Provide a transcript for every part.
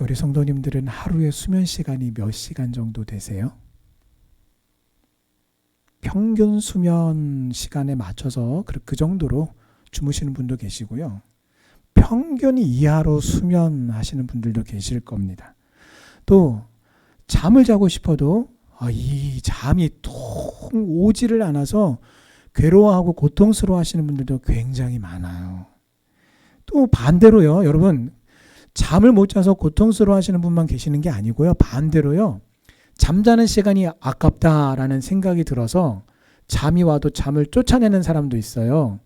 우리 성도님들은 하루에 수면 시간이 몇 시간 정도 되세요? 평균 수면 시간에 맞춰서 그 정도로 주무시는 분도 계시고요. 평균 이하로 수면하시는 분들도 계실 겁니다. 또 잠을 자고 싶어도 이 잠이 통 오지를 않아서 괴로워하고 고통스러워 하시는 분들도 굉장히 많아요. 또 반대로요. 여러분, 잠을 못 자서 고통스러워 하시는 분만 계시는 게 아니고요. 반대로요. 잠자는 시간이 아깝다라는 생각이 들어서 잠이 와도 잠을 쫓아내는 사람도 있어요.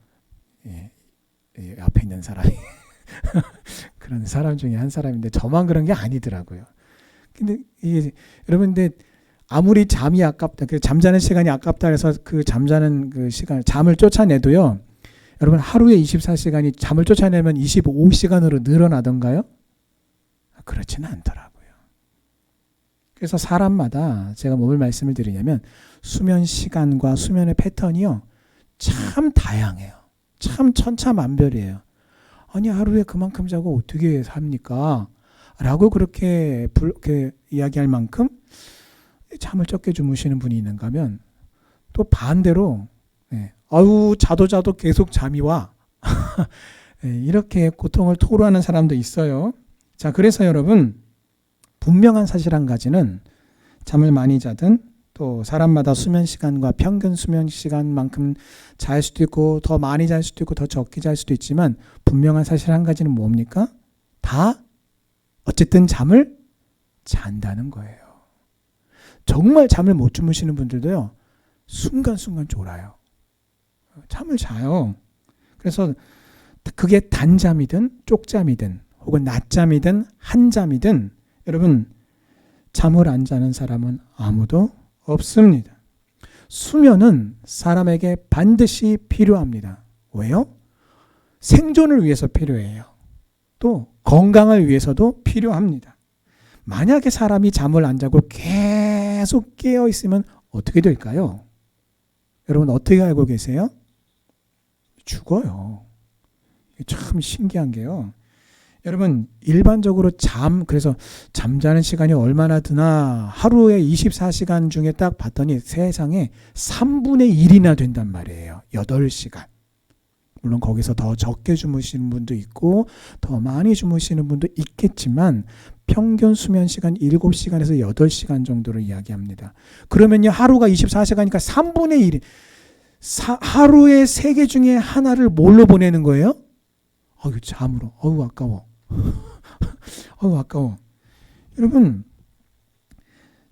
앞에 있는 사람이 그런 사람 중에 한 사람인데 저만 그런 게 아니더라고요. 근데 이게 여러분, 근데 아무리 잠이 아깝다, 잠자는 시간이 아깝다 해서 그 잠자는 그 시간, 잠을 쫓아내도요. 여러분, 하루에 24시간이 잠을 쫓아내면 25시간으로 늘어나던가요? 그렇지는 않더라고요. 그래서 사람마다 제가 뭘 말씀을 드리냐면 수면 시간과 수면의 패턴이요. 참 다양해요. 참 천차만별이에요. 아니, 하루에 그만큼 자고 어떻게 삽니까? 라고 그렇게 이야기할 만큼 잠을 적게 주무시는 분이 있는가 하면 또 반대로 자도 계속 잠이 와. 이렇게 고통을 토로하는 사람도 있어요. 자, 그래서 여러분, 분명한 사실 한 가지는 잠을 많이 자든 또 사람마다 수면 시간과 평균 수면 시간만큼 잘 수도 있고 더 많이 잘 수도 있고 더 적게 잘 수도 있지만 분명한 사실 한 가지는 뭡니까? 다 어쨌든 잠을 잔다는 거예요. 정말 잠을 못 주무시는 분들도요. 순간순간 졸아요. 잠을 자요. 그래서 그게 단잠이든 쪽잠이든 혹은 낮잠이든 한잠이든 여러분, 잠을 안 자는 사람은 아무도 없습니다. 수면은 사람에게 반드시 필요합니다. 왜요? 생존을 위해서 필요해요. 또 건강을 위해서도 필요합니다. 만약에 사람이 잠을 안 자고 계속 깨어 있으면 어떻게 될까요? 여러분, 어떻게 알고 계세요? 죽어요. 참 신기한 게요. 여러분, 일반적으로 그래서 잠자는 시간이 얼마나 드나 하루에 24시간 중에 딱 봤더니 세상에 3분의 1이나 된단 말이에요. 8시간. 물론 거기서 더 적게 주무시는 분도 있고 더 많이 주무시는 분도 있겠지만 평균 수면 시간 7시간에서 8시간 정도를 이야기합니다. 그러면요, 하루가 24시간이니까 3분의 1. 하루에 3개 중에 하나를 뭘로 보내는 거예요? 잠으로. 아까워. 아까워. 여러분,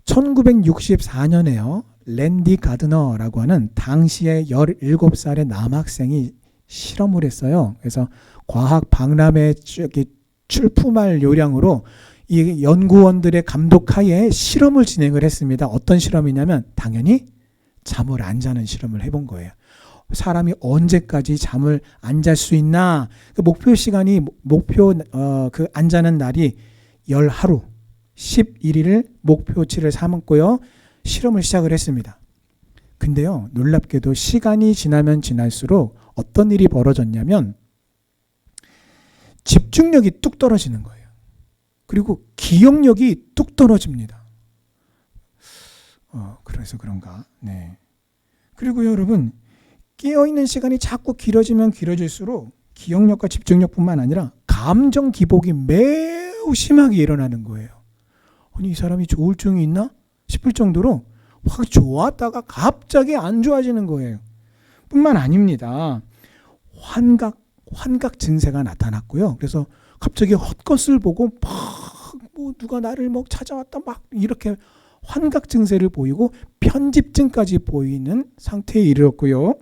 1964년에요. 랜디 가드너라고 하는 당시에 17살의 남학생이 실험을 했어요. 그래서 과학 박람회 출품할 요량으로 이 연구원들의 감독하에 실험을 진행을 했습니다. 어떤 실험이냐면 당연히 잠을 안 자는 실험을 해본 거예요. 사람이 언제까지 잠을 안 잘 수 있나? 그 목표 시간이 그 안 자는 날이 10하루 11일을 목표치를 삼았고요. 실험을 시작을 했습니다. 근데요, 놀랍게도 시간이 지나면 지날수록 어떤 일이 벌어졌냐면 집중력이 뚝 떨어지는 거예요. 그리고 기억력이 뚝 떨어집니다. 그래서 그런가? 네. 그리고 여러분, 깨어있는 시간이 자꾸 길어지면 길어질수록 기억력과 집중력뿐만 아니라 감정 기복이 매우 심하게 일어나는 거예요. 아니, 이 사람이 조울증이 있나 싶을 정도로 확 좋았다가 갑자기 안 좋아지는 거예요. 뿐만 아닙니다. 환각 증세가 나타났고요. 그래서 갑자기 헛것을 보고 누가 나를 찾아왔다 이렇게 환각 증세를 보이고 편집증까지 보이는 상태에 이르렀고요.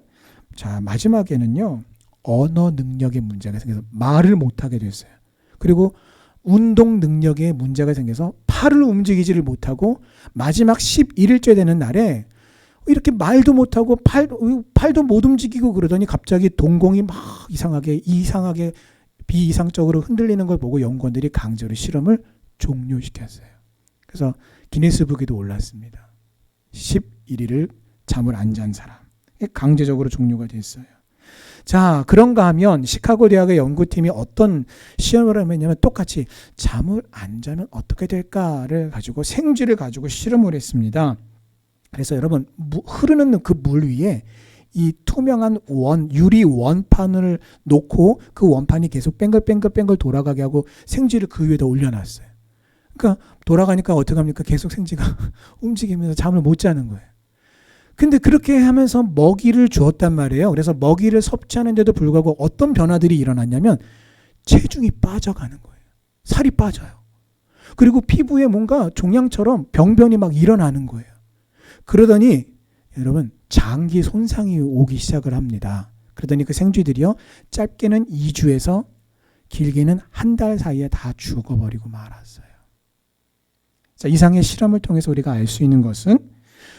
자, 마지막에는요, 언어 능력에 문제가 생겨서 말을 못하게 됐어요. 그리고 운동 능력에 문제가 생겨서 팔을 움직이지를 못하고 마지막 11일째 되는 날에 이렇게 말도 못하고 팔도 못 움직이고 그러더니 갑자기 동공이 막 이상하게 비이상적으로 흔들리는 걸 보고 연구원들이 강제로 실험을 종료시켰어요. 그래서 기네스북에도 올랐습니다. 11일을 잠을 안 잔 사람. 강제적으로 종료가 됐어요. 자, 그런가 하면 시카고 대학의 연구팀이 어떤 시험을 했냐면 똑같이 잠을 안 자면 어떻게 될까를 가지고 생쥐를 가지고 실험을 했습니다. 그래서 여러분 흐르는 그 물 위에 이 투명한 유리 원판을 놓고 그 원판이 계속 뱅글뱅글 돌아가게 하고 생쥐를 그 위에다 올려놨어요. 그러니까 돌아가니까 어떻게 합니까? 계속 생쥐가 움직이면서 잠을 못 자는 거예요. 근데 그렇게 하면서 먹이를 주었단 말이에요. 그래서 먹이를 섭취하는데도 불구하고 어떤 변화들이 일어났냐면 체중이 빠져가는 거예요. 살이 빠져요. 그리고 피부에 뭔가 종양처럼 병변이 막 일어나는 거예요. 그러더니 여러분 장기 손상이 오기 시작을 합니다. 그러더니 그 생쥐들이요, 짧게는 2주에서 길게는 한 달 사이에 다 죽어버리고 말았어요. 자, 이상의 실험을 통해서 우리가 알 수 있는 것은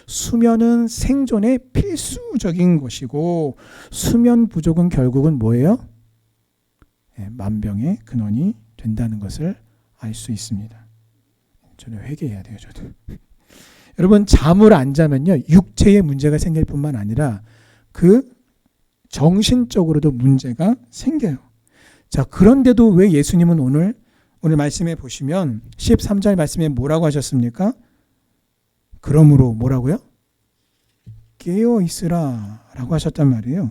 수면은 생존의 필수적인 것이고 수면 부족은 결국은 뭐예요? 만병의 근원이 된다는 것을 알 수 있습니다. 저는 회개해야 돼요. 저도. 여러분 잠을 안 자면요 육체에 문제가 생길 뿐만 아니라 그 정신적으로도 문제가 생겨요. 자, 그런데도 왜 예수님은 오늘 말씀에 보시면 13절 말씀에 뭐라고 하셨습니까? 그러므로 뭐라고요? 깨어 있으라 라고 하셨단 말이에요.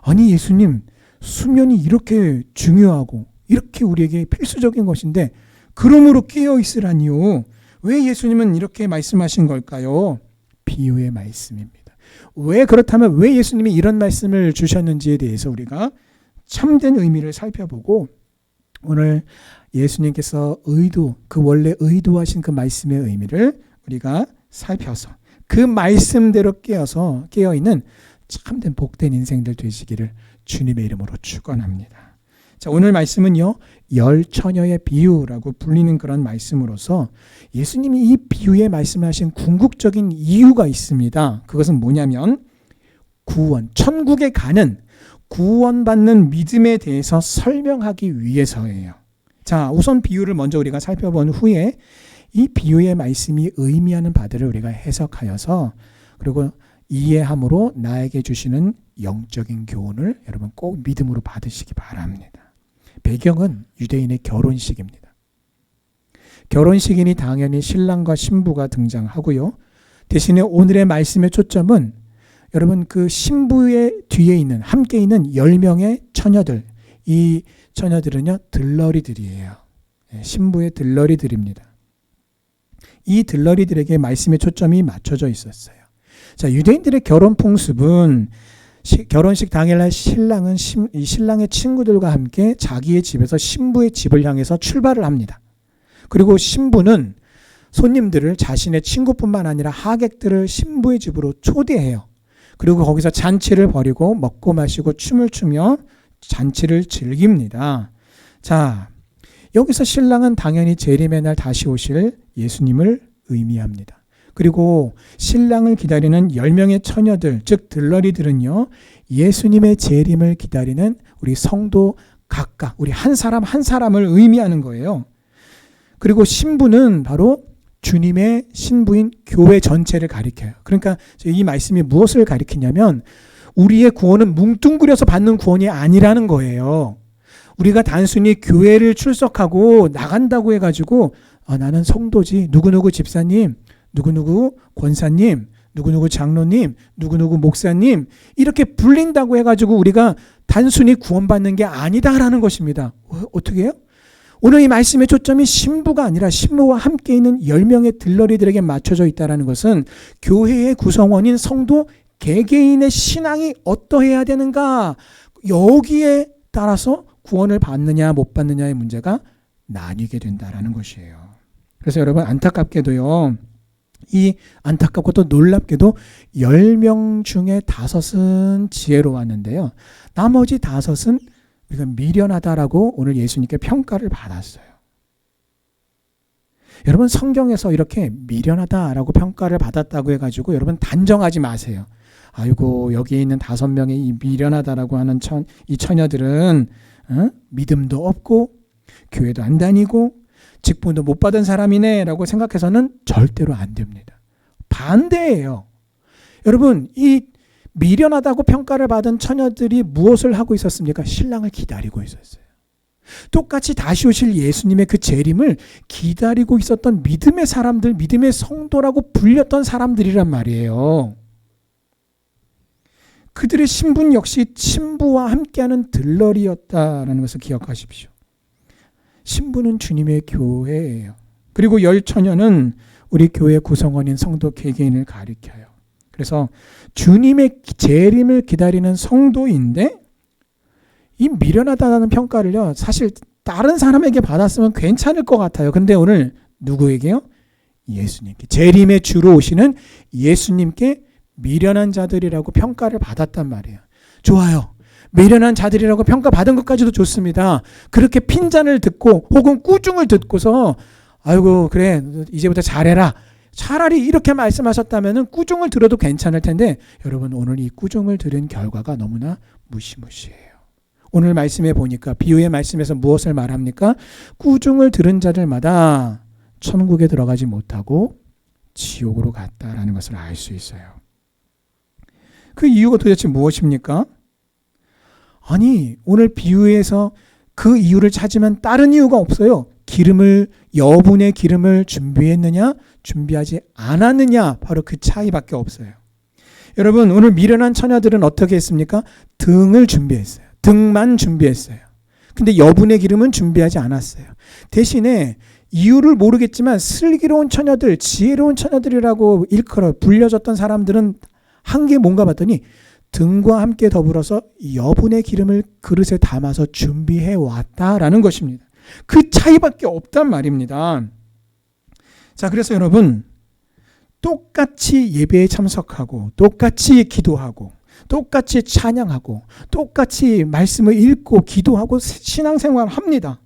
아니 예수님, 수면이 이렇게 중요하고 이렇게 우리에게 필수적인 것인데 그러므로 깨어 있으라니요. 왜 예수님은 이렇게 말씀하신 걸까요? 비유의 말씀입니다. 왜 그렇다면 왜 예수님이 이런 말씀을 주셨는지에 대해서 우리가 참된 의미를 살펴보고 오늘 예수님께서 원래 의도하신 그 말씀의 의미를 우리가 살펴서 그 말씀대로 깨어있는 참된 복된 인생들 되시기를 주님의 이름으로 축원합니다. 자, 오늘 말씀은요, 열 처녀의 비유라고 불리는 그런 말씀으로서 예수님이 이 비유에 말씀하신 궁극적인 이유가 있습니다. 그것은 뭐냐면 천국에 가는 구원받는 믿음에 대해서 설명하기 위해서예요. 자, 우선 비유를 먼저 우리가 살펴본 후에 이 비유의 말씀이 의미하는 바들을 우리가 해석하여서 그리고 이해함으로 나에게 주시는 영적인 교훈을 여러분 꼭 믿음으로 받으시기 바랍니다. 배경은 유대인의 결혼식입니다. 결혼식이니 당연히 신랑과 신부가 등장하고요. 대신에 오늘의 말씀의 초점은 여러분 그 신부의 뒤에 있는 함께 있는 10명의 처녀들, 이 처녀들은요 들러리들이에요. 신부의 들러리들입니다. 이 들러리들에게 말씀의 초점이 맞춰져 있었어요. 자, 유대인들의 결혼 풍습은 결혼식 당일날 신랑은 신랑의 친구들과 함께 자기의 집에서 신부의 집을 향해서 출발을 합니다. 그리고 신부는 손님들을 자신의 친구뿐만 아니라 하객들을 신부의 집으로 초대해요. 그리고 거기서 잔치를 벌이고 먹고 마시고 춤을 추며 잔치를 즐깁니다. 자, 여기서 신랑은 당연히 재림의 날 다시 오실 예수님을 의미합니다. 그리고 신랑을 기다리는 10명의 처녀들, 즉 들러리들은요, 예수님의 재림을 기다리는 우리 성도 각각, 우리 한 사람 한 사람을 의미하는 거예요. 그리고 신부는 바로 주님의 신부인 교회 전체를 가리켜요. 그러니까 이 말씀이 무엇을 가리키냐면 우리의 구원은 뭉뚱그려서 받는 구원이 아니라는 거예요. 우리가 단순히 교회를 출석하고 나간다고 해가지고 나는 성도지, 누구누구 집사님, 누구누구 권사님, 누구누구 장로님, 누구누구 목사님 이렇게 불린다고 해가지고 우리가 단순히 구원받는 게 아니다라는 것입니다. 어떻게 해요? 오늘 이 말씀의 초점이 신부가 아니라 신부와 함께 있는 10명의 들러리들에게 맞춰져 있다는 것은 교회의 구성원인 성도 개개인의 신앙이 어떠해야 되는가, 여기에 따라서 구원을 받느냐 못 받느냐의 문제가 나뉘게 된다는 것이에요. 그래서 여러분 안타깝게도요, 이 안타깝고 또 놀랍게도 10명 중에 5은 지혜로웠는데요, 나머지 5은 우리가 미련하다라고 오늘 예수님께 평가를 받았어요. 여러분 성경에서 이렇게 미련하다라고 평가를 받았다고 해가지고 여러분 단정하지 마세요. 아이고 여기에 있는 5명의 이 미련하다라고 하는 이 처녀들은 믿음도 없고 교회도 안 다니고 직분도 못 받은 사람이네 라고 생각해서는 절대로 안 됩니다. 반대예요. 여러분 이 미련하다고 평가를 받은 처녀들이 무엇을 하고 있었습니까? 신랑을 기다리고 있었어요. 똑같이 다시 오실 예수님의 그 재림을 기다리고 있었던 믿음의 사람들, 믿음의 성도라고 불렸던 사람들이란 말이에요. 그들의 신분 역시 신부와 함께하는 들러리였다라는 것을 기억하십시오. 신부는 주님의 교회예요. 그리고 열처녀는 우리 교회 구성원인 성도 개개인을 가리켜요. 그래서 주님의 재림을 기다리는 성도인데 이 미련하다는 평가를요, 사실 다른 사람에게 받았으면 괜찮을 것 같아요. 근데 오늘 누구에게요? 예수님께, 재림의 주로 오시는 예수님께 미련한 자들이라고 평가를 받았단 말이에요. 좋아요. 미련한 자들이라고 평가받은 것까지도 좋습니다. 그렇게 핀잔을 듣고 혹은 꾸중을 듣고서 아이고 그래 이제부터 잘해라, 차라리 이렇게 말씀하셨다면 꾸중을 들어도 괜찮을 텐데, 여러분 오늘 이 꾸중을 들은 결과가 너무나 무시무시해요. 오늘 말씀에 보니까 비유의 말씀에서 무엇을 말합니까? 꾸중을 들은 자들마다 천국에 들어가지 못하고 지옥으로 갔다라는 것을 알 수 있어요. 그 이유가 도대체 무엇입니까? 아니, 오늘 비유에서 그 이유를 찾으면 다른 이유가 없어요. 여분의 기름을 준비했느냐, 준비하지 않았느냐, 바로 그 차이밖에 없어요. 여러분, 오늘 미련한 처녀들은 어떻게 했습니까? 등을 준비했어요. 등만 준비했어요. 근데 여분의 기름은 준비하지 않았어요. 대신에 이유를 모르겠지만 슬기로운 처녀들, 지혜로운 처녀들이라고 일컬어 불려졌던 사람들은 한 게 뭔가 봤더니 등과 함께 더불어서 여분의 기름을 그릇에 담아서 준비해 왔다라는 것입니다. 그 차이밖에 없단 말입니다. 자, 그래서 여러분, 똑같이 예배에 참석하고 똑같이 기도하고 똑같이 찬양하고 똑같이 말씀을 읽고 기도하고 신앙생활을 합니다.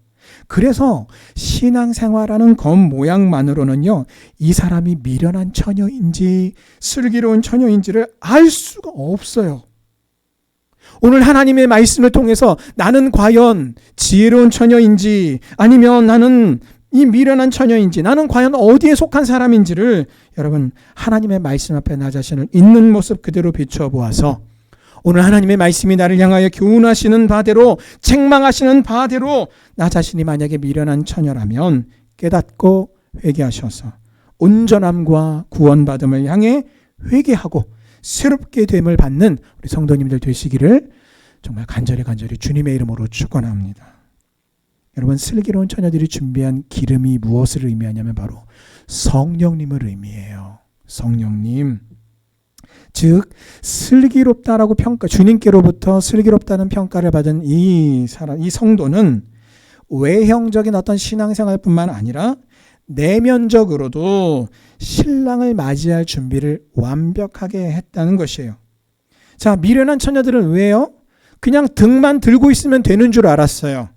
그래서 신앙생활하는 겉모양만으로는요, 이 사람이 미련한 처녀인지 슬기로운 처녀인지를 알 수가 없어요. 오늘 하나님의 말씀을 통해서 나는 과연 지혜로운 처녀인지 아니면 나는 이 미련한 처녀인지, 나는 과연 어디에 속한 사람인지를 여러분 하나님의 말씀 앞에 나 자신을 있는 모습 그대로 비춰보아서 오늘 하나님의 말씀이 나를 향하여 교훈하시는 바대로, 책망하시는 바대로 나 자신이 만약에 미련한 처녀라면 깨닫고 회개하셔서 온전함과 구원받음을 향해 회개하고 새롭게 됨을 받는 우리 성도님들 되시기를 정말 간절히 주님의 이름으로 축원합니다. 여러분, 슬기로운 처녀들이 준비한 기름이 무엇을 의미하냐면 바로 성령님을 의미해요. 성령님. 즉 슬기롭다라고 주님께로부터 슬기롭다는 평가를 받은 이 성도는 외형적인 어떤 신앙생활뿐만 아니라 내면적으로도 신랑을 맞이할 준비를 완벽하게 했다는 것이에요. 자, 미련한 처녀들은 왜요? 그냥 등만 들고 있으면 되는 줄 알았어요.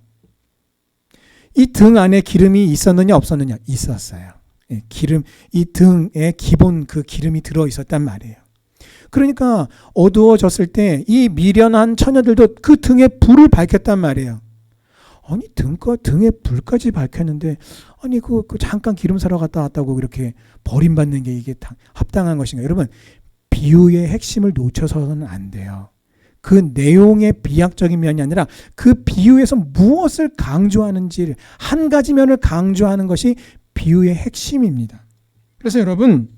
이 등 안에 기름이 있었느냐 없었느냐? 있었어요. 이 등에 기본 그 기름이 들어 있었단 말이에요. 그러니까 어두워졌을 때 이 미련한 처녀들도 그 등에 불을 밝혔단 말이에요. 아니 등에 불까지 밝혔는데 아니 그 잠깐 기름 사러 갔다 왔다고 이렇게 버림받는 게 이게 합당한 것인가? 여러분, 비유의 핵심을 놓쳐서는 안 돼요. 그 내용의 비약적인 면이 아니라 그 비유에서 무엇을 강조하는지 한 가지 면을 강조하는 것이 비유의 핵심입니다. 그래서 여러분,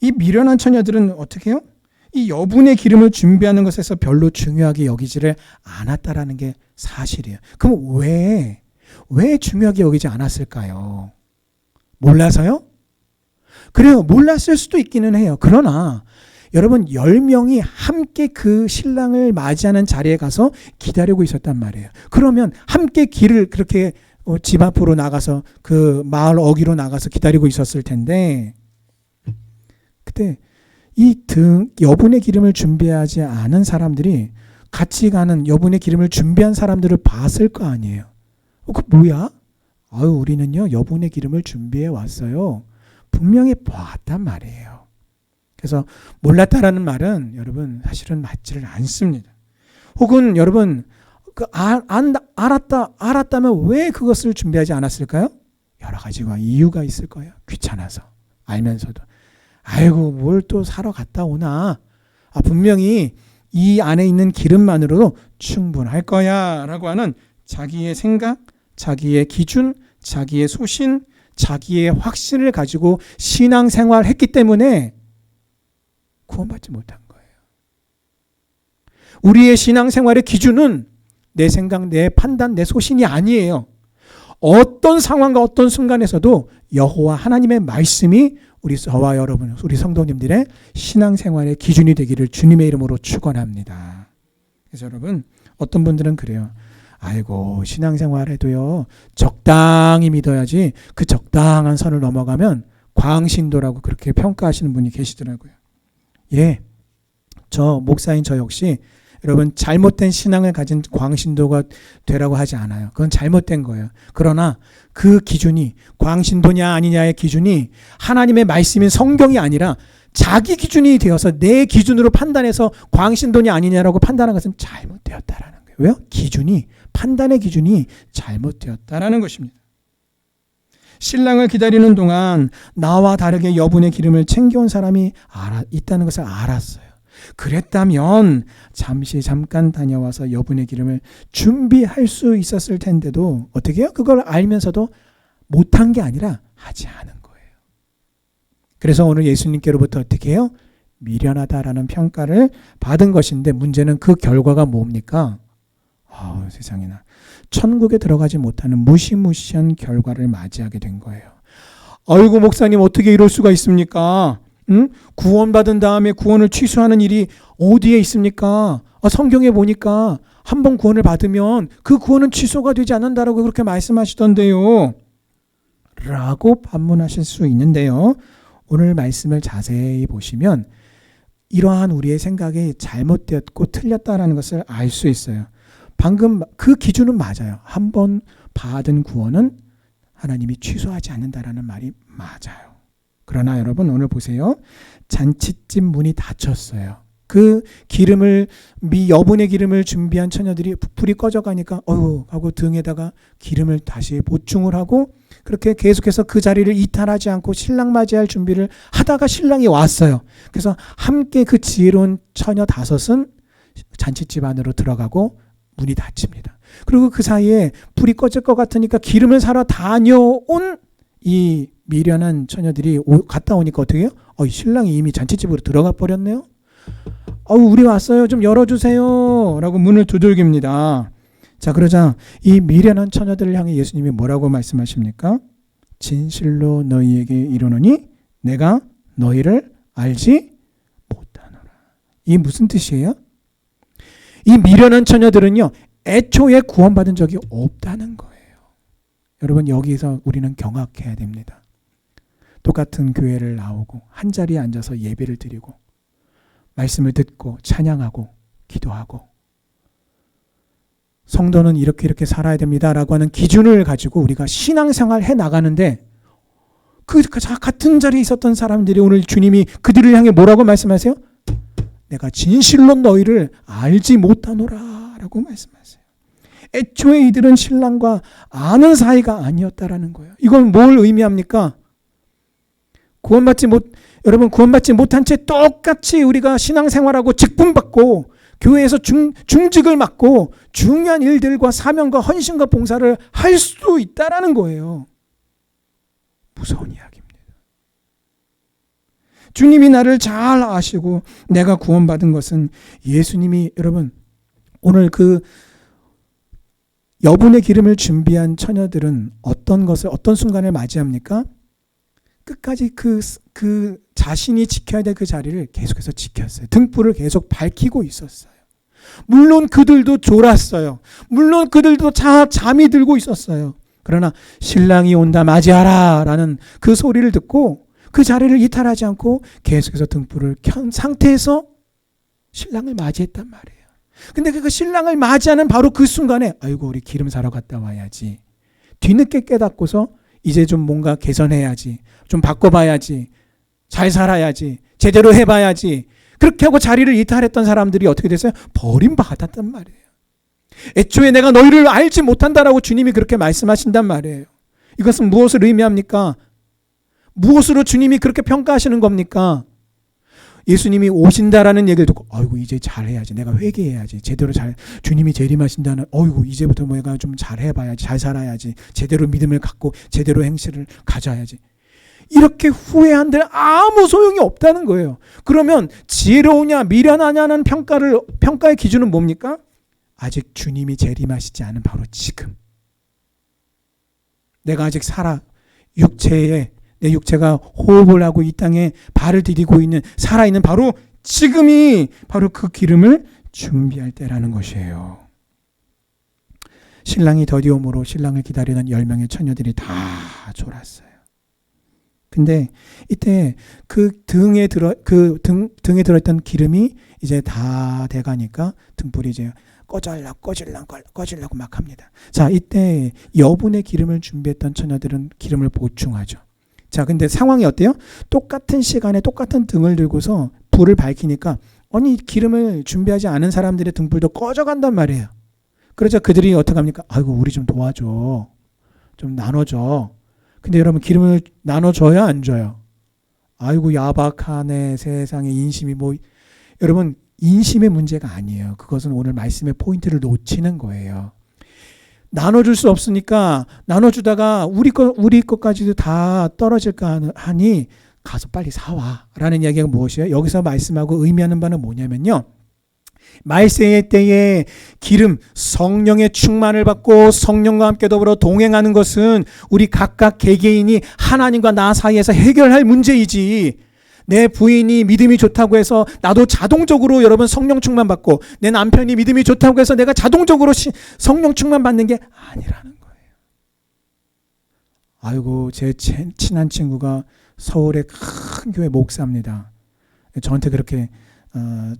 이 미련한 처녀들은 어떻게 해요? 이 여분의 기름을 준비하는 것에서 별로 중요하게 여기지를 않았다라는 게 사실이에요. 그럼 왜 중요하게 여기지 않았을까요? 몰라서요? 그래요. 몰랐을 수도 있기는 해요. 그러나 여러분 10명이 함께 그 신랑을 맞이하는 자리에 가서 기다리고 있었단 말이에요. 그러면 함께 길을 그렇게 집 앞으로 나가서 그 마을 어귀로 나가서 기다리고 있었을 텐데 그때 이 여분의 기름을 준비하지 않은 사람들이 같이 가는 여분의 기름을 준비한 사람들을 봤을 거 아니에요. 그 뭐야? 우리는요 여분의 기름을 준비해 왔어요. 분명히 봤단 말이에요. 그래서 몰랐다라는 말은 여러분 사실은 맞지를 않습니다. 혹은 여러분 알았다면 왜 그것을 준비하지 않았을까요? 여러 가지가 이유가 있을 거예요. 귀찮아서, 알면서도 아이고 뭘 또 사러 갔다 오나, 분명히 이 안에 있는 기름만으로도 충분할 거야 라고 하는 자기의 생각, 자기의 기준, 자기의 소신, 자기의 확신을 가지고 신앙생활을 했기 때문에 구원받지 못한 거예요. 우리의 신앙생활의 기준은 내 생각, 내 판단, 내 소신이 아니에요. 어떤 상황과 어떤 순간에서도 여호와 하나님의 말씀이 우리 저와 여러분, 우리 성도님들의 신앙생활의 기준이 되기를 주님의 이름으로 축원합니다. 그래서 여러분, 어떤 분들은 그래요. 아이고, 신앙생활해도요 적당히 믿어야지 그 적당한 선을 넘어가면 광신도라고 그렇게 평가하시는 분이 계시더라고요. 예, 저 목사인 저 역시 여러분 잘못된 신앙을 가진 광신도가 되라고 하지 않아요. 그건 잘못된 거예요. 그러나 그 기준이 광신도냐 아니냐의 기준이 하나님의 말씀인 성경이 아니라 자기 기준이 되어서 내 기준으로 판단해서 광신도냐 아니냐라고 판단한 것은 잘못되었다라는 거예요. 왜요? 기준이, 판단의 기준이 잘못되었다라는 것입니다. 신랑을 기다리는 동안 나와 다르게 여분의 기름을 챙겨온 사람이 있다는 것을 알았어요. 그랬다면 잠깐 다녀와서 여분의 기름을 준비할 수 있었을 텐데도 어떻게 해요? 그걸 알면서도 못한 게 아니라 하지 않은 거예요. 그래서 오늘 예수님께로부터 어떻게 해요? 미련하다라는 평가를 받은 것인데 문제는 그 결과가 뭡니까? 세상에나 천국에 들어가지 못하는 무시무시한 결과를 맞이하게 된 거예요. 아이고 목사님 어떻게 이럴 수가 있습니까? 구원받은 다음에 구원을 취소하는 일이 어디에 있습니까? 성경에 보니까 한번 구원을 받으면 그 구원은 취소가 되지 않는다라고 그렇게 말씀하시던데요. 라고 반문하실 수 있는데요. 오늘 말씀을 자세히 보시면 이러한 우리의 생각이 잘못되었고 틀렸다라는 것을 알 수 있어요. 방금 그 기준은 맞아요. 한번 받은 구원은 하나님이 취소하지 않는다라는 말이 맞아요. 그러나 여러분 오늘 보세요. 잔칫집 문이 닫혔어요. 그 기름을 여분의 기름을 준비한 처녀들이 불이 꺼져가니까 하고 등에다가 기름을 다시 보충을 하고 그렇게 계속해서 그 자리를 이탈하지 않고 신랑 맞이할 준비를 하다가 신랑이 왔어요. 그래서 함께 그 지혜로운 처녀 5은 잔칫집 안으로 들어가고 문이 닫힙니다. 그리고 그 사이에 불이 꺼질 것 같으니까 기름을 사러 다녀온 이 미련한 처녀들이 갔다 오니까 어떻게 해요? 신랑이 이미 잔치집으로 들어가 버렸네요. 우리 왔어요. 좀 열어주세요. 라고 문을 두들깁니다. 자, 그러자 이 미련한 처녀들을 향해 예수님이 뭐라고 말씀하십니까? 진실로 너희에게 이르노니 내가 너희를 알지 못하노라. 이게 무슨 뜻이에요? 이 미련한 처녀들은요, 애초에 구원받은 적이 없다는 거예요. 여러분, 여기서 우리는 경악해야 됩니다. 똑같은 교회를 나오고 한 자리에 앉아서 예배를 드리고 말씀을 듣고 찬양하고 기도하고 성도는 이렇게 살아야 됩니다라고 하는 기준을 가지고 우리가 신앙생활 해 나가는데 그 같은 자리에 있었던 사람들이 오늘 주님이 그들을 향해 뭐라고 말씀하세요? 내가 진실로 너희를 알지 못하노라 라고 말씀하세요. 애초에 이들은 신랑과 아는 사이가 아니었다라는 거예요. 이건 뭘 의미합니까? 여러분 구원받지 못한 채 똑같이 우리가 신앙생활하고 직분받고 교회에서 중직을 맡고 중요한 일들과 사명과 헌신과 봉사를 할 수도 있다라는 거예요. 무서운 이야기입니다. 주님이 나를 잘 아시고 내가 구원받은 것은 예수님이 여러분 오늘 그 여분의 기름을 준비한 처녀들은 어떤 순간을 맞이합니까? 끝까지 그 자신이 지켜야 될 그 자리를 계속해서 지켰어요. 등불을 계속 밝히고 있었어요. 물론 그들도 졸았어요. 물론 그들도 잠이 들고 있었어요. 그러나 신랑이 온다 맞이하라 라는 그 소리를 듣고 그 자리를 이탈하지 않고 계속해서 등불을 켠 상태에서 신랑을 맞이했단 말이에요. 근데 그 신랑을 맞이하는 바로 그 순간에 아이고 우리 기름 사러 갔다 와야지. 뒤늦게 깨닫고서 이제 좀 뭔가 개선해야지. 좀 바꿔봐야지. 잘 살아야지. 제대로 해봐야지. 그렇게 하고 자리를 이탈했던 사람들이 어떻게 됐어요? 버림받았단 말이에요. 애초에 내가 너희를 알지 못한다라고 주님이 그렇게 말씀하신단 말이에요. 이것은 무엇을 의미합니까? 무엇으로 주님이 그렇게 평가하시는 겁니까? 예수님이 오신다라는 얘기를 듣고 아이고 이제 잘해야지, 내가 회개해야지, 제대로 잘, 주님이 재림하신다는, 어이구 이제부터 내가 좀 잘해봐야지, 잘 살아야지, 제대로 믿음을 갖고 제대로 행실을 가져야지, 이렇게 후회한들 아무 소용이 없다는 거예요. 그러면 지혜로우냐 미련하냐는 평가의 기준은 뭡니까? 아직 주님이 재림하시지 않은 바로 지금, 내가 아직 내 육체가 호흡을 하고 이 땅에 발을 디디고 있는, 살아있는 바로 지금이 바로 그 기름을 준비할 때라는 것이에요. 신랑이 더디옴으로 신랑을 기다리던 10명의 처녀들이 다 졸았어요. 근데 이때 그 등에 들어있던 기름이 이제 다 돼가니까 등불이 이제 꺼질라고 막 합니다. 자, 이때 여분의 기름을 준비했던 처녀들은 기름을 보충하죠. 자, 근데 상황이 어때요? 똑같은 시간에 똑같은 등을 들고서 불을 밝히니까 아니 기름을 준비하지 않은 사람들의 등불도 꺼져간단 말이에요. 그러자 그들이 어떻게 합니까? 아이고 우리 좀 도와줘, 좀 나눠줘. 근데 여러분 기름을 나눠줘야 안 줘요? 아이고 야박하네 세상에, 인심이 뭐. 여러분 인심의 문제가 아니에요. 그것은 오늘 말씀의 포인트를 놓치는 거예요. 나눠줄 수 없으니까 나눠주다가 우리 것까지도 다 떨어질까 하니 가서 빨리 사와 라는 이야기가 무엇이에요? 여기서 말씀하고 의미하는 바는 뭐냐면요, 말세의 때에 기름, 성령의 충만을 받고 성령과 함께 더불어 동행하는 것은 우리 각각 개개인이 하나님과 나 사이에서 해결할 문제이지, 내 부인이 믿음이 좋다고 해서 나도 자동적으로 여러분 성령 충만 받고, 내 남편이 믿음이 좋다고 해서 내가 자동적으로 성령 충만 받는 게 아니라는 거예요. 아이고 제 친한 친구가 서울의 큰 교회 목사입니다. 저한테 그렇게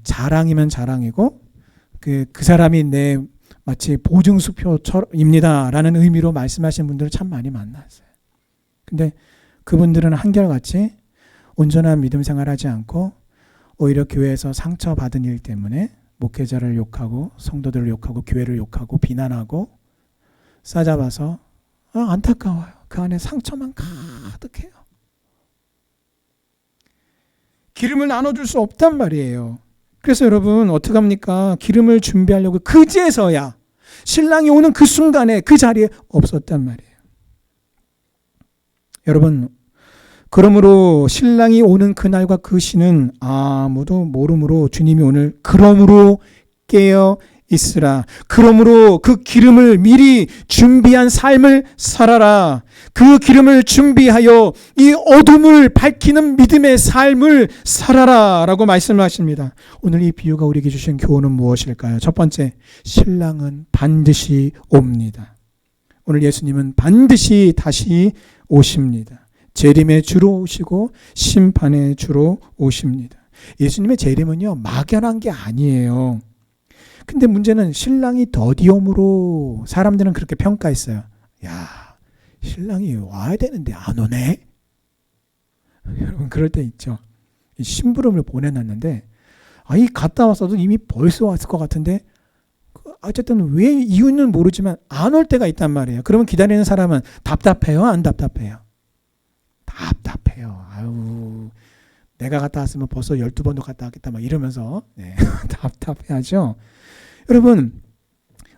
자랑이면 자랑이고 그 사람이 내 마치 보증수표입니다 라는 의미로 말씀하시는 분들을 참 많이 만났어요. 근데 그분들은 한결같이 온전한 믿음 생활하지 않고 오히려 교회에서 상처받은 일 때문에 목회자를 욕하고 성도들을 욕하고 교회를 욕하고 비난하고 싸잡아서 안타까워요. 그 안에 상처만 가득해요. 기름을 나눠줄 수 없단 말이에요. 그래서 여러분 어떻게 합니까? 기름을 준비하려고 그제서야 신랑이 오는 그 순간에 그 자리에 없었단 말이에요. 여러분, 그러므로 신랑이 오는 그날과 그 시는 아무도 모르므로 주님이 오늘 그러므로 깨어 있으라. 그러므로 그 기름을 미리 준비한 삶을 살아라. 그 기름을 준비하여 이 어둠을 밝히는 믿음의 삶을 살아라 라고 말씀을 하십니다. 오늘 이 비유가 우리에게 주신 교훈은 무엇일까요? 첫 번째, 신랑은 반드시 옵니다. 오늘 예수님은 반드시 다시 오십니다. 재림의 주로 오시고 심판의 주로 오십니다. 예수님의 재림은요, 막연한 게 아니에요. 근데 문제는 신랑이 더디옴으로 사람들은 그렇게 평가했어요. 야, 신랑이 와야 되는데 안 오네? 여러분 그럴 때 있죠. 심부름을 보내놨는데 이 갔다 왔어도 이미 벌써 왔을 것 같은데 어쨌든 왜 이유는 모르지만 안 올 때가 있단 말이에요. 그러면 기다리는 사람은 답답해요? 안 답답해요? 답답해요. 아유, 내가 갔다 왔으면 벌써 12번도 갔다 왔겠다 막 이러면서 답답해하죠. 여러분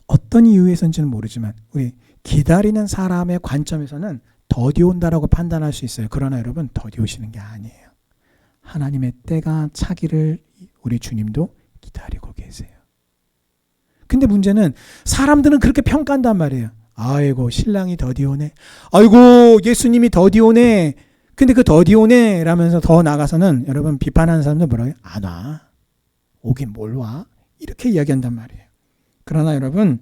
어떤 이유에서인지는 모르지만 우리 기다리는 사람의 관점에서는 더디 온다라고 판단할 수 있어요. 그러나 여러분 더디 오시는 게 아니에요. 하나님의 때가 차기를 우리 주님도 기다리고 계세요. 근데 문제는 사람들은 그렇게 평가한단 말이에요. 아이고 신랑이 더디 오네. 아이고 예수님이 더디 오네. 근데 그 더디 오네 라면서 더 나가서는 여러분 비판하는 사람들 뭐라고요? 안 와. 오긴 뭘 와? 이렇게 이야기한단 말이에요. 그러나 여러분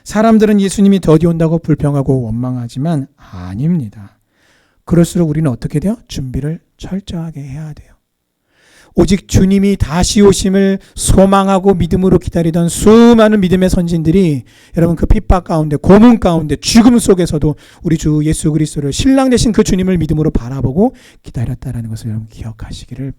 사람들은 예수님이 더디 온다고 불평하고 원망하지만 아닙니다. 그럴수록 우리는 어떻게 돼요? 준비를 철저하게 해야 돼요. 오직 주님이 다시 오심을 소망하고 믿음으로 기다리던 수많은 믿음의 선진들이 여러분 그 핍박 가운데 고문 가운데 죽음 속에서도 우리 주 예수 그리스도를 신랑 되신 그 주님을 믿음으로 바라보고 기다렸다라는 것을 여러분 기억하시기를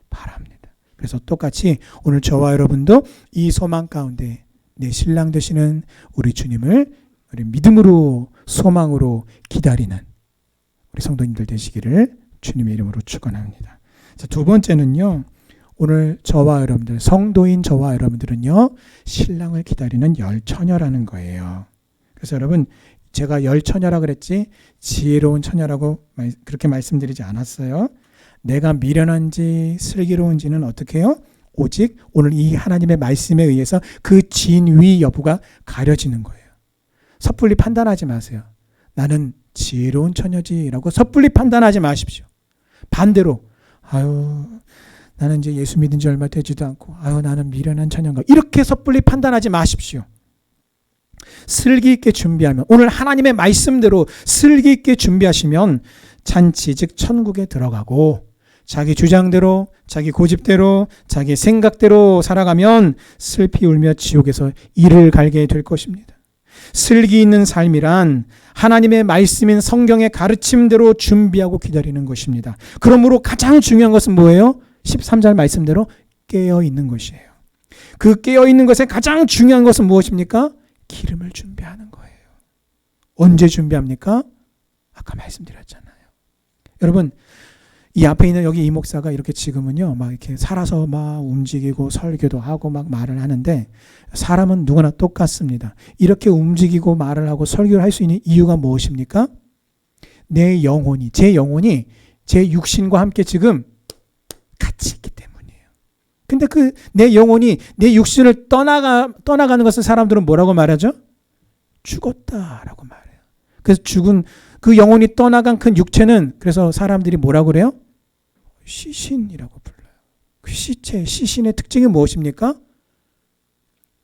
바랍니다. 그래서 똑같이 오늘 저와 여러분도 이 소망 가운데 내 신랑 되시는 우리 주님을 우리 믿음으로 소망으로 기다리는 우리 성도님들 되시기를 주님의 이름으로 축원합니다. 자, 두 번째는요. 오늘 저와 여러분들, 성도인 저와 여러분들은요, 신랑을 기다리는 열처녀라는 거예요. 그래서 여러분, 제가 열처녀라 그랬지 지혜로운 처녀라고 그렇게 말씀드리지 않았어요. 내가 미련한지 슬기로운지는 어떻게 해요? 오직 오늘 이 하나님의 말씀에 의해서 그 진위 여부가 가려지는 거예요. 섣불리 판단하지 마세요. 나는 지혜로운 처녀지라고 섣불리 판단하지 마십시오. 반대로 나는 이제 예수 믿은 지 얼마 되지도 않고 나는 미련한 처녀인가, 이렇게 섣불리 판단하지 마십시오. 슬기 있게 준비하면, 오늘 하나님의 말씀대로 슬기 있게 준비하시면 잔치 즉 천국에 들어가고, 자기 주장대로, 자기 고집대로, 자기 생각대로 살아가면 슬피 울며 지옥에서 이를 갈게 될 것입니다. 슬기 있는 삶이란 하나님의 말씀인 성경의 가르침대로 준비하고 기다리는 것입니다. 그러므로 가장 중요한 것은 뭐예요? 13절 말씀대로 깨어있는 것이에요. 그 깨어있는 것의 가장 중요한 것은 무엇입니까? 기름을 준비하는 거예요. 언제 준비합니까? 아까 말씀드렸잖아요. 여러분, 이 앞에 있는 여기 이 목사가 이렇게 지금은요, 막 이렇게 살아서 막 움직이고 설교도 하고 막 말을 하는데, 사람은 누구나 똑같습니다. 이렇게 움직이고 말을 하고 설교를 할 수 있는 이유가 무엇입니까? 내 영혼이, 제 영혼이 제 육신과 함께 지금 같이 있기 때문이에요. 근데 내 영혼이 내 육신을 떠나가는 것을 사람들은 뭐라고 말하죠? 죽었다라고 말해요. 그래서 죽은 그 영혼이 떠나간 그 육체는, 그래서 사람들이 뭐라고 그래요? 시신이라고 불러요. 그 시신의 특징이 무엇입니까?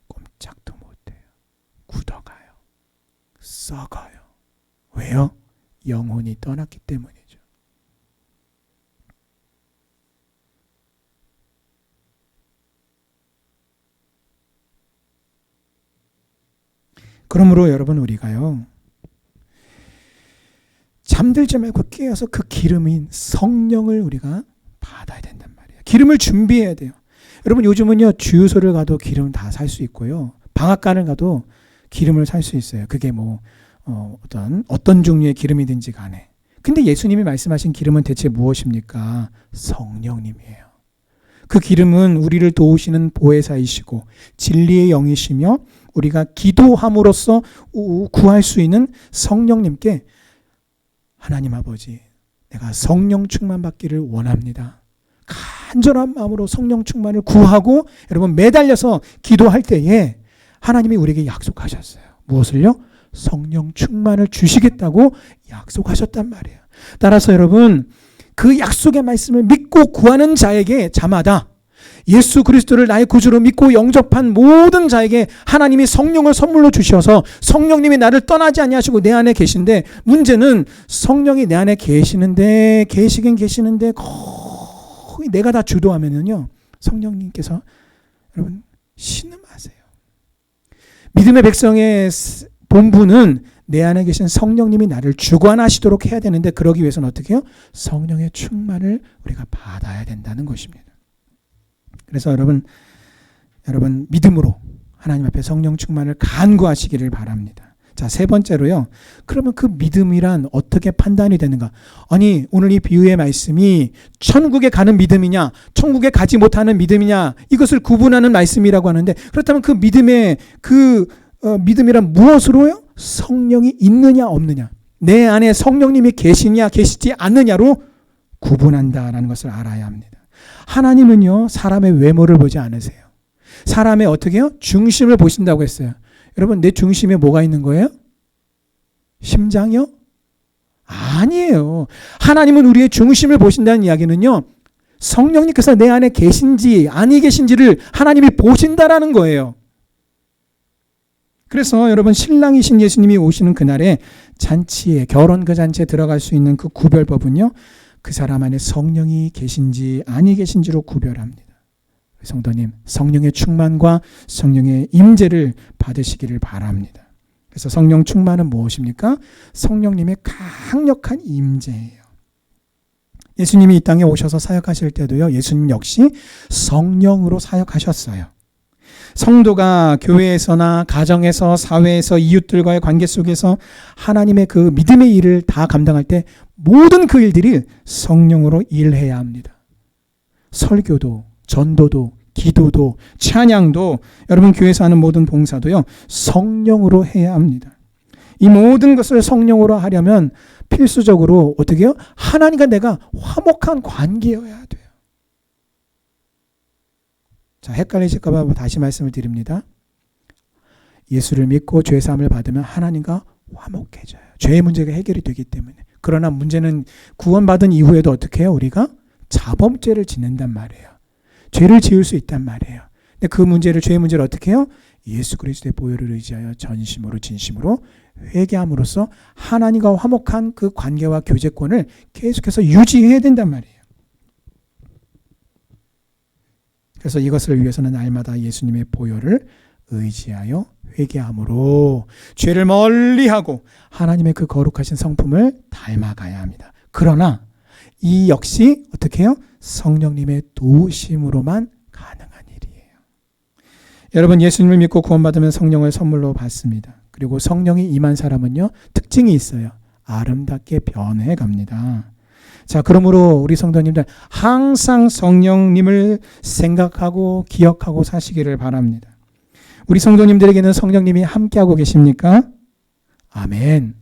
꼼짝도 못해요. 굳어가요. 썩어요. 왜요? 영혼이 떠났기 때문이죠. 그러므로 여러분, 우리가요, 잠들지 말고 깨어서 그 기름인 성령을 우리가 받아야 된단 말이에요. 기름을 준비해야 돼요. 여러분, 요즘은요, 주유소를 가도 기름 다 살 수 있고요, 방앗간을 가도 기름을 살 수 있어요. 그게 어떤 종류의 기름이든지 간에. 근데 예수님이 말씀하신 기름은 대체 무엇입니까? 성령님이에요. 그 기름은 우리를 도우시는 보혜사이시고 진리의 영이시며, 우리가 기도함으로써 구할 수 있는 성령님께, 하나님 아버지, 내가 성령 충만 받기를 원합니다. 간절한 마음으로 성령 충만을 구하고, 여러분, 매달려서 기도할 때에 하나님이 우리에게 약속하셨어요. 무엇을요? 성령 충만을 주시겠다고 약속하셨단 말이에요. 따라서 여러분, 그 약속의 말씀을 믿고 구하는 자에게 자마다, 예수 그리스도를 나의 구주로 믿고 영접한 모든 자에게 하나님이 성령을 선물로 주셔서 성령님이 나를 떠나지 아니하시고 내 안에 계신데, 문제는 성령이 내 안에 계시는데 거의 내가 다 주도하면은요, 성령님께서 여러분 신음하세요. 믿음의 백성의 본분은 내 안에 계신 성령님이 나를 주관하시도록 해야 되는데, 그러기 위해서는 어떻게 해요? 성령의 충만을 우리가 받아야 된다는 것입니다. 그래서 여러분 믿음으로 하나님 앞에 성령 충만을 간구하시기를 바랍니다. 자, 세 번째로요. 그러면 그 믿음이란 어떻게 판단이 되는가? 아니, 오늘 이 비유의 말씀이 천국에 가는 믿음이냐, 천국에 가지 못하는 믿음이냐, 이것을 구분하는 말씀이라고 하는데, 그렇다면 그 믿음이란 무엇으로요? 성령이 있느냐 없느냐, 내 안에 성령님이 계시냐 계시지 않느냐로 구분한다라는 것을 알아야 합니다. 하나님은요, 사람의 외모를 보지 않으세요. 사람의 어떻게 해요? 중심을 보신다고 했어요. 여러분, 내 중심에 뭐가 있는 거예요? 심장이요? 아니에요. 하나님은 우리의 중심을 보신다는 이야기는요, 성령님께서 내 안에 계신지 아니 계신지를 하나님이 보신다라는 거예요. 그래서 여러분, 신랑이신 예수님이 오시는 그날에 잔치에, 결혼 그 잔치에 들어갈 수 있는 그 구별법은요, 그 사람 안에 성령이 계신지 아니 계신지로 구별합니다. 성도님, 성령의 충만과 성령의 임재를 받으시기를 바랍니다. 그래서 성령 충만은 무엇입니까? 성령님의 강력한 임재예요. 예수님이 이 땅에 오셔서 사역하실 때도요, 예수님 역시 성령으로 사역하셨어요. 성도가 교회에서나 가정에서, 사회에서, 이웃들과의 관계 속에서 하나님의 그 믿음의 일을 다 감당할 때 모든 그 일들이 성령으로 일해야 합니다. 설교도, 전도도, 기도도, 찬양도, 여러분 교회에서 하는 모든 봉사도요, 성령으로 해야 합니다. 이 모든 것을 성령으로 하려면 필수적으로 어떻게 해요? 하나님과 내가 화목한 관계여야 돼요. 자, 헷갈리실까 봐 다시 말씀을 드립니다. 예수를 믿고 죄 사함을 받으면 하나님과 화목해져요. 죄의 문제가 해결이 되기 때문에. 그러나 문제는 구원받은 이후에도 어떻게 해요? 우리가 자범죄를 짓는단 말이에요. 죄를 지을 수 있단 말이에요. 근데 그 문제를, 죄의 문제를 어떻게 해요? 예수 그리스도의 보혈을 의지하여 전심으로 진심으로 회개함으로써 하나님과 화목한 그 관계와 교제권을 계속해서 유지해야 된단 말이에요. 그래서 이것을 위해서는 날마다 예수님의 보혈을 의지하여 회개함으로 죄를 멀리하고 하나님의 그 거룩하신 성품을 닮아가야 합니다. 그러나 이 역시 어떻게 해요? 성령님의 도우심으로만 가능한 일이에요. 여러분, 예수님을 믿고 구원받으면 성령을 선물로 받습니다. 그리고 성령이 임한 사람은요, 특징이 있어요. 아름답게 변해 갑니다. 자, 그러므로 우리 성도님들 항상 성령님을 생각하고 기억하고 사시기를 바랍니다. 우리 성도님들에게는 성령님이 함께하고 계십니까? 아멘.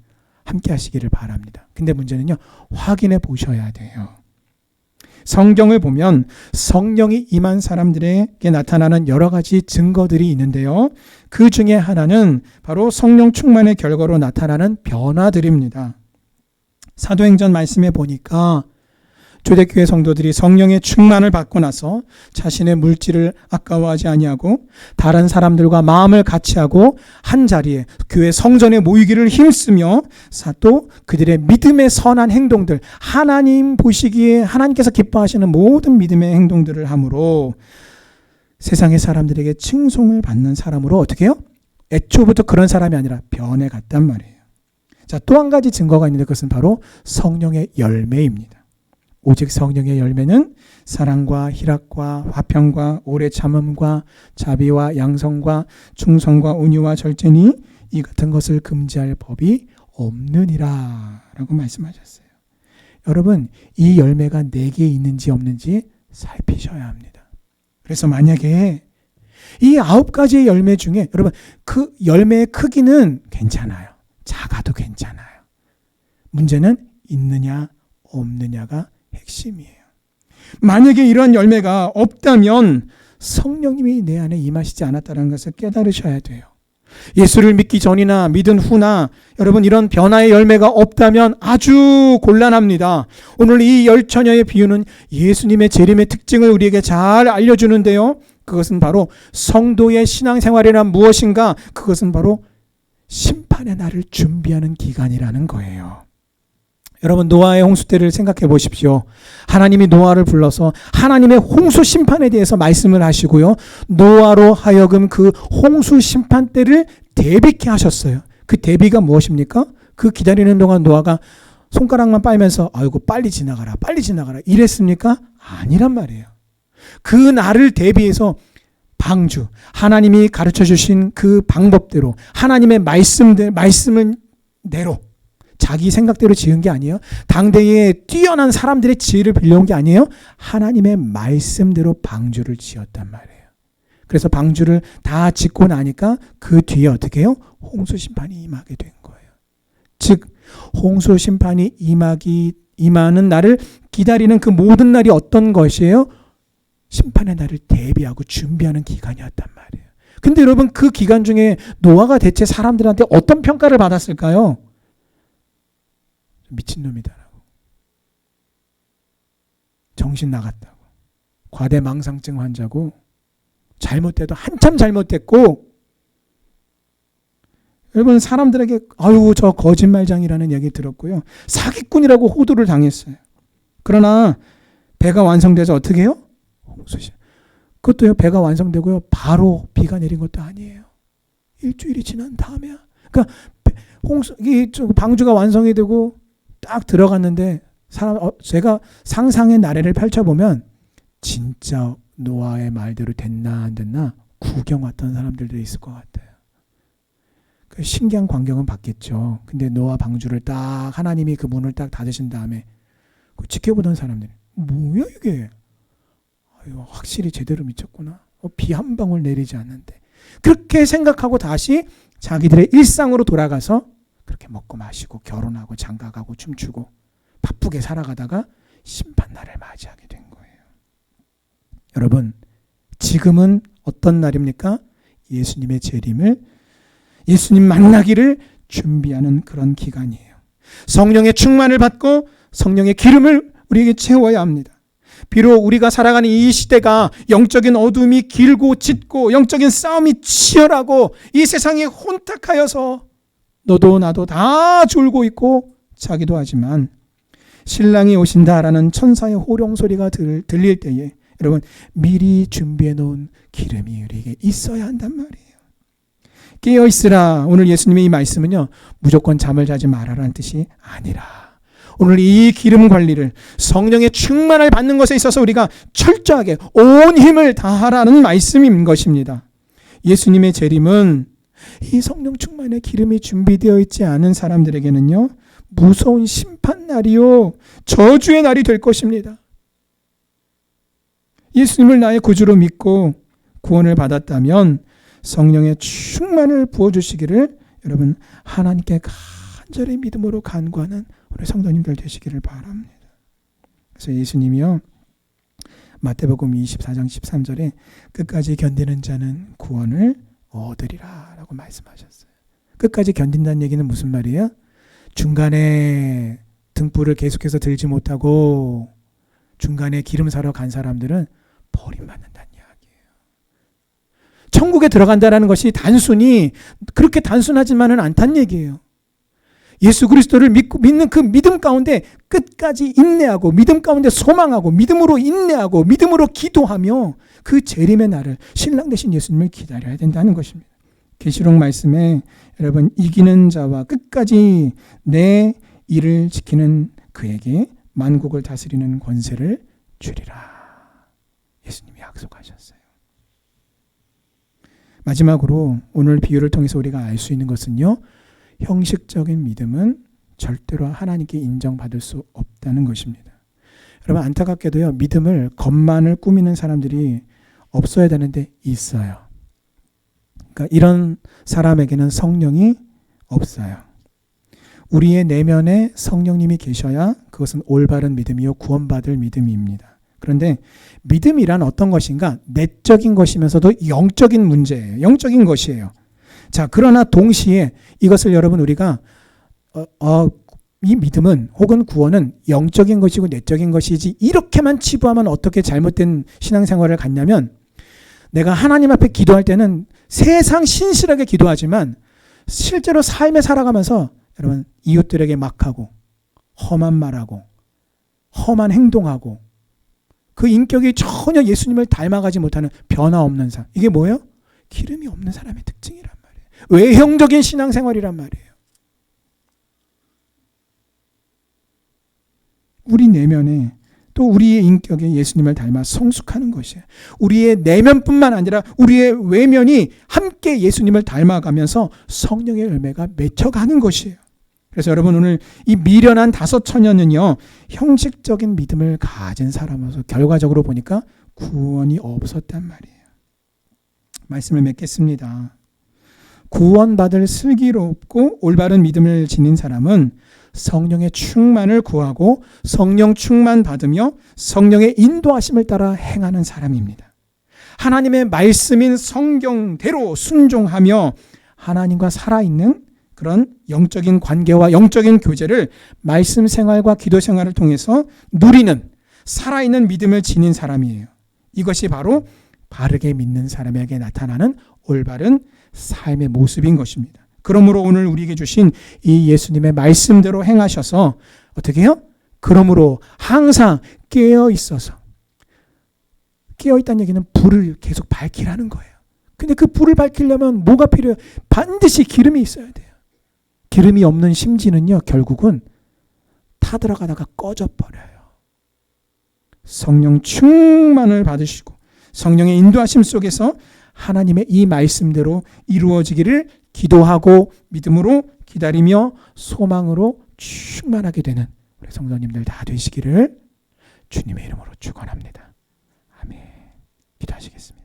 함께 하시기를 바랍니다. 근데 문제는요, 확인해 보셔야 돼요. 성경을 보면 성령이 임한 사람들에게 나타나는 여러 가지 증거들이 있는데요. 그 중에 하나는 바로 성령 충만의 결과로 나타나는 변화들입니다. 사도행전 말씀에 보니까 초대교회 성도들이 성령의 충만을 받고 나서 자신의 물질을 아까워하지 아니하고 다른 사람들과 마음을 같이하고 한 자리에 교회 성전에 모이기를 힘쓰며 또 그들의 믿음의 선한 행동들, 하나님 보시기에 하나님께서 기뻐하시는 모든 믿음의 행동들을 함으로 세상의 사람들에게 칭송을 받는 사람으로 어떻게 해요? 애초부터 그런 사람이 아니라 변해갔단 말이에요. 자, 또 한 가지 증거가 있는데 그것은 바로 성령의 열매입니다. 오직 성령의 열매는 사랑과 희락과 화평과 오래 참음과 자비와 양성과 충성과 온유와 절제니 이 같은 것을 금지할 법이 없느니라 라고 말씀하셨어요. 여러분, 이 열매가 내게 있는지 없는지 살피셔야 합니다. 그래서 만약에 이 9가지의 열매 중에 여러분 그 열매의 크기는 괜찮아요. 작아도 괜찮아요. 문제는 있느냐 없느냐가 핵심이에요. 만약에 이러한 열매가 없다면 성령님이 내 안에 임하시지 않았다는 것을 깨달으셔야 돼요. 예수를 믿기 전이나 믿은 후나 여러분 이런 변화의 열매가 없다면 아주 곤란합니다. 오늘 이 10처녀의 비유는 예수님의 재림의 특징을 우리에게 잘 알려주는데요. 그것은 바로 성도의 신앙생활이란 무엇인가? 그것은 바로 심판의 날을 준비하는 기간이라는 거예요. 여러분, 노아의 홍수 때를 생각해 보십시오. 하나님이 노아를 불러서 하나님의 홍수 심판에 대해서 말씀을 하시고요. 노아로 하여금 그 홍수 심판 때를 대비케 하셨어요. 그 대비가 무엇입니까? 그 기다리는 동안 노아가 손가락만 빨면서 아이고 빨리 지나가라 빨리 지나가라 이랬습니까? 아니란 말이에요. 그 날을 대비해서 방주, 하나님이 가르쳐 주신 그 방법대로 하나님의 말씀을 대로 자기 생각대로 지은 게 아니에요. 당대에 뛰어난 사람들의 지혜를 빌려온 게 아니에요. 하나님의 말씀대로 방주를 지었단 말이에요. 그래서 방주를 다 짓고 나니까 그 뒤에 어떻게 해요? 홍수 심판이 임하게 된 거예요. 즉 홍수 심판이 임하는 날을 기다리는 그 모든 날이 어떤 것이에요? 심판의 날을 대비하고 준비하는 기간이었단 말이에요. 근데 여러분 그 기간 중에 노아가 대체 사람들한테 어떤 평가를 받았을까요? 미친놈이다라고, 정신 나갔다고, 과대망상증 환자고, 잘못돼도 한참 잘못됐고, 여러분 사람들에게 아유 저 거짓말장이라는 얘기 들었고요. 사기꾼이라고 호도를 당했어요. 그러나 배가 완성돼서 어떻게 해요? 그것도요, 배가 완성되고요, 바로 비가 내린 것도 아니에요. 일주일이 지난 다음에야. 그러니까 방주가 완성이 되고 딱 들어갔는데 제가 상상의 나래를 펼쳐보면 진짜 노아의 말대로 됐나 안 됐나 구경 왔던 사람들도 있을 것 같아요. 그 신기한 광경은 봤겠죠. 근데 노아 방주를 딱 하나님이 그 문을 딱 닫으신 다음에 그 지켜보던 사람들이 뭐야 이게? 이거 확실히 제대로 미쳤구나. 비 한 방울 내리지 않는데. 그렇게 생각하고 다시 자기들의 일상으로 돌아가서 그렇게 먹고 마시고 결혼하고 장가가고 춤추고 바쁘게 살아가다가 심판날을 맞이하게 된 거예요. 여러분, 지금은 어떤 날입니까? 예수님의 재림을, 예수님 만나기를 준비하는 그런 기간이에요. 성령의 충만을 받고 성령의 기름을 우리에게 채워야 합니다. 비록 우리가 살아가는 이 시대가 영적인 어둠이 길고 짙고 영적인 싸움이 치열하고 이 세상이 혼탁하여서 너도 나도 다 졸고 있고 자기도 하지만 신랑이 오신다라는 천사의 호령 소리가 들릴 때에 여러분, 미리 준비해 놓은 기름이 우리에게 있어야 한단 말이에요. 깨어 있으라. 오늘 예수님의 이 말씀은요, 무조건 잠을 자지 말아라는 뜻이 아니라 오늘 이 기름 관리를, 성령의 충만을 받는 것에 있어서 우리가 철저하게 온 힘을 다하라는 말씀인 것입니다. 예수님의 재림은 이 성령 충만의 기름이 준비되어 있지 않은 사람들에게는요, 무서운 심판날이요, 저주의 날이 될 것입니다. 예수님을 나의 구주로 믿고 구원을 받았다면 성령의 충만을 부어주시기를 여러분, 하나님께 간절히 믿음으로 간구하는 우리 성도님들 되시기를 바랍니다. 그래서 예수님이요, 마태복음 24장 13절에 끝까지 견디는 자는 구원을 얻으리라 라고 말씀하셨어요. 끝까지 견딘다는 얘기는 무슨 말이에요? 중간에 등불을 계속해서 들지 못하고 중간에 기름 사러 간 사람들은 버림받는다는 이야기예요. 천국에 들어간다는 것이 단순히 그렇게 단순하지만은 않다는 얘기예요. 예수 그리스도를 믿는 그 믿음 가운데 끝까지 인내하고 믿음 가운데 소망하고 믿음으로 인내하고 믿음으로 기도하며 그 재림의 날을, 신랑 되신 예수님을 기다려야 된다는 것입니다. 계시록 말씀에 여러분, 이기는 자와 끝까지 내 일을 지키는 그에게 만국을 다스리는 권세를 주리라. 예수님이 약속하셨어요. 마지막으로 오늘 비유를 통해서 우리가 알 수 있는 것은요, 형식적인 믿음은 절대로 하나님께 인정받을 수 없다는 것입니다. 여러분, 안타깝게도요, 믿음을, 겉만을 꾸미는 사람들이 없어야 되는데 있어요. 그러니까 이런 사람에게는 성령이 없어요. 우리의 내면에 성령님이 계셔야 그것은 올바른 믿음이요, 구원받을 믿음입니다. 그런데 믿음이란 어떤 것인가? 내적인 것이면서도 영적인 문제예요. 영적인 것이에요. 자, 그러나 동시에 이것을 여러분, 우리가 이 믿음은 혹은 구원은 영적인 것이고 내적인 것이지 이렇게만 치부하면 어떻게 잘못된 신앙생활을 갖냐면, 내가 하나님 앞에 기도할 때는 세상 신실하게 기도하지만 실제로 삶에 살아가면서 여러분, 이웃들에게 막하고 험한 말하고 험한 행동하고 그 인격이 전혀 예수님을 닮아가지 못하는 변화 없는 사람, 이게 뭐예요? 기름이 없는 사람의 특징이란 말이에요. 외형적인 신앙생활이란 말이에요. 우리 내면에 또 우리의 인격에 예수님을 닮아 성숙하는 것이에요. 우리의 내면뿐만 아니라 우리의 외면이 함께 예수님을 닮아가면서 성령의 열매가 맺혀가는 것이에요. 그래서 여러분, 오늘 이 미련한 5처녀는요, 형식적인 믿음을 가진 사람으로서 결과적으로 보니까 구원이 없었단 말이에요. 말씀을 맺겠습니다. 구원받을 슬기롭고 올바른 믿음을 지닌 사람은 성령의 충만을 구하고 성령 충만 받으며 성령의 인도하심을 따라 행하는 사람입니다. 하나님의 말씀인 성경대로 순종하며 하나님과 살아있는 그런 영적인 관계와 영적인 교제를 말씀 생활과 기도 생활을 통해서 누리는 살아있는 믿음을 지닌 사람이에요. 이것이 바로 바르게 믿는 사람에게 나타나는 올바른 삶의 모습인 것입니다. 그러므로 오늘 우리에게 주신 이 예수님의 말씀대로 행하셔서 어떻게 해요? 그러므로 항상 깨어 있어서, 깨어 있다는 얘기는 불을 계속 밝히라는 거예요. 근데 그 불을 밝히려면 뭐가 필요해요? 반드시 기름이 있어야 돼요. 기름이 없는 심지는요, 결국은 타들어가다가 꺼져버려요. 성령 충만을 받으시고 성령의 인도하심 속에서 하나님의 이 말씀대로 이루어지기를 기도하고 믿음으로 기다리며 소망으로 충만하게 되는 우리 성도님들 다 되시기를 주님의 이름으로 축원합니다. 아멘. 기도하시겠습니다.